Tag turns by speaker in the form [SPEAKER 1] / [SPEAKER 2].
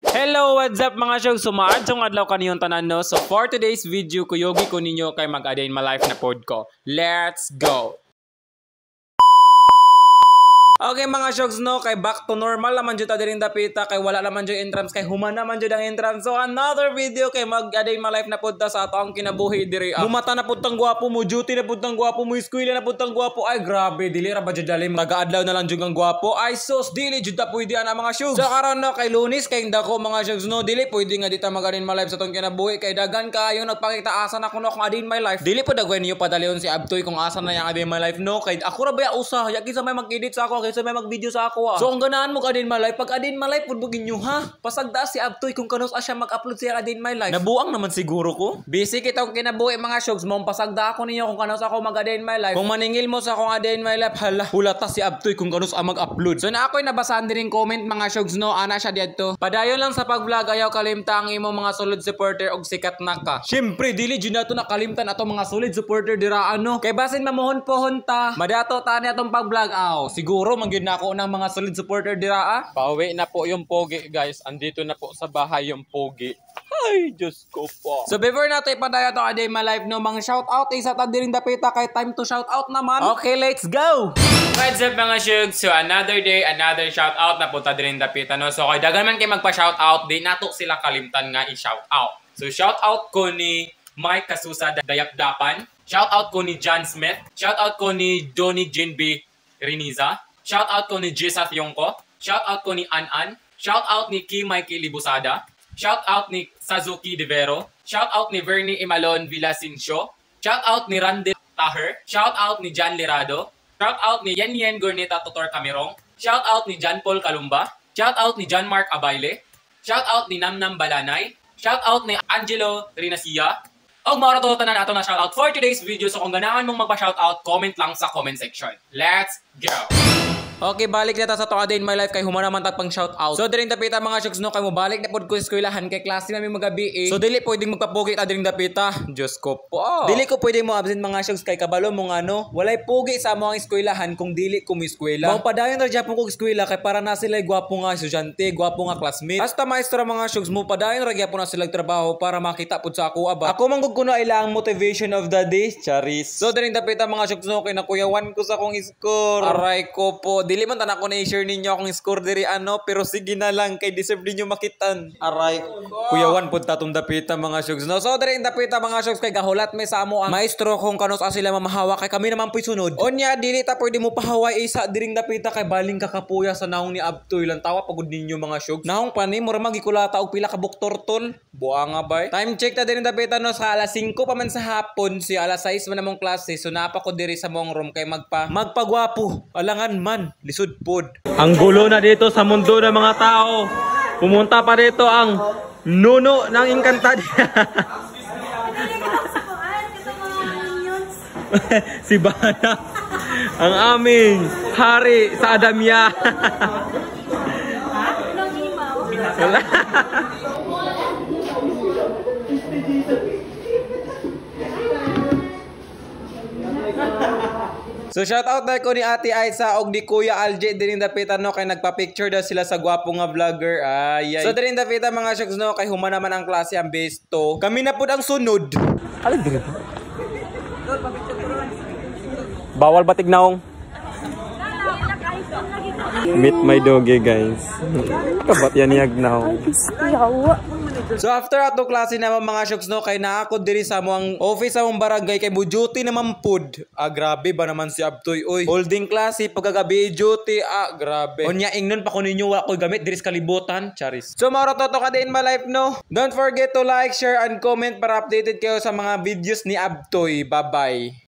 [SPEAKER 1] Hello, what's up mga show? Sumaadtong adlaw kaniyong tanan no. So for today's video, kuyogi ko ninyo kay mag-adain my life na pod ko. Let's go! Okay mga shows no, kay back to normal naman jud ta diring dapita kay wala naman jud entrance kay human naman jud ang entrance. So another video kay mag-adain my life na punta sa ato ang kinabuhi diri. Bumata na putang gwapo mo, duty na putang gwapo mo, eskwela na putang gwapo. Ay grabe, dili ra ba jud dali taga-adlaw na lang jud ang gwapo. Ay sus, dili jud ta pwede ana mga shows. So karon no kay Lunis kay dako mga shows no, dili pwede nga dita mag-adain my life sa tong kinabuhi kay dagan kaayo nagpakita asa na kuno kung adain my life. Dili po dagway niyo padalion si Abtoy kung asa na yang adain my life no, kay ako ra ba usa, ya kinsa may mag-edit sa ako, kinsa may mag-video sa ako ah. So ang ganahan mo ka din my life, pag adin my life pudbugin nyo ha. Pasagda si Abtoy kung kanos asya mag-upload siya adin my life. Nabuang naman siguro ko. Busy kitong kinabuhi mga shows mo, pasagda ako ninyo kung kanos ako mag-adin my life. Kung maningil mo sa akong adin my life, hala, hulata si Abtoy kung kanos ang mag-upload. So na ako'y nabasahan din comment mga shows no, ana siya dito. Padayon lang sa pag-vlog, ayaw kalimta ang imo mga solid supporter og sikat na ka. Syempre dili jud nato nakalimtan ato mga solid supporter dira ano. Kay basin mamuhon-pohon ta, madato ta ni atong pag-vlog aw. Siguro mangyud na ako ng mga solid supporter dira ah. Pauwi na po yung pogi guys. Andito na po sa bahay yung pogi. Ay, Diyos ko po. So before nato ipadaya to aday my life no, mga shout out isa ta diring dapita kay time to shout out naman. Okay, let's go. What's up mga shug? So another day, another shout out na punta diring dapita no. So kay dagan man kay magpa shout out, di nato sila kalimtan nga i-shout out. So shout out ko ni Mike Kasusa Dayapdapan. Shout out ko ni John Smith. Shout out ko ni Donnie Jinby Riniza. Shout out ko ni Jisaf Yongko. Shout out ko ni An. Shout out ni Ki Mikey Libusada. Shout out ni Sazuki Devero. Shout out ni Vernie Imalon Villasincio. Shout out ni Randall Taher. Shout out ni John Lirado. Shout out ni Yen Gorneta Tutor Camerong. Shout out ni John Paul Calumba. Shout out ni John Mark Abayle. Shout out ni Namnam Balanay. Shout out ni Angelo Rinasia. Og maura to tanan ato na shout out for today's video. So kung ganahan mong magpa-shout out, comment lang sa comment section. Let's go. Okay, balik na ta sa Toka Day in My Life kay humana man tagpang shout out. So diring dapita mga shugs no, kay mo balik na pod ko eskwelahan kay klase namin magabi eh. So dili pwedeng magpapugi ta diring dapita. Diyos ko po. Dili ko pwedeng mo absent mga shugs kay kabalo mo ano, walay pugi sa mga eskwelahan kung dili ko mo eskwela. Mao padayon ra gyapon ko eskwela kay para na sila gwapo nga estudyante, gwapo nga classmate. Hasta maestro mga shugs mo padayon ra gyapon na sila trabaho para makita pud sa ako aba. Ako man gud kuno ilang motivation of the day, charis. So diring dapita mga shugs no, kay nakuyawan ko sa akong score. Aray ko po. Dili man tanan ko na i-share ninyo akong score diri ano, pero sige na lang kay deserve ninyo makitan. Aray kuyawan pud tatong dapita mga shugs no. So diri dapita mga shugs kay gahulat may sa amo ang maestro kung kanos sila mamahawa kay kami naman puy sunod. Onya dili ta pwede mo pahaway isa diring dapita kay baling kakapuya sa naong ni Abtoy lang tawa pagud ninyo mga shugs. Naong pani mo ra magikulata og pila ka buktor tol. Buanga bay. Time check ta diring dapita no, sa alas 5 pa man sa hapon, si alas 6 man namong klase. So napa ko diri sa mong room kay magpagwapo. Alangan man lisod pod. Ang gulo na dito sa mundo ng mga tao. Pumunta pa dito ang nuno ng Encantadia. Si Bana, ang aming hari sa Adamya. So shout out na ko ni Ate Aisa og ni Kuya Alje diring dapita no, kay nagpa-picture daw sila sa gwapo nga vlogger. Ay. So diring dapita mga shugs no, kay huma naman ang klase ang base to. Kami na pud ang sunod. Alin diri? Bawal batig naong. Meet my doggy guys. Kabat yan niyag now. So after ato klase naman mga shugs no, kay naa ko diri sa among office sa among barangay kay mo duty naman pud. Grabe ba naman si Abtoy oy. Holding klase pagkagabi duty grabe. Onya ingnon pa ko ninyo wala ko gamit diri sa kalibutan, charis. So maura to Toka Day in My Life no. Don't forget to like, share and comment para updated kayo sa mga videos ni Abtoy. Bye bye.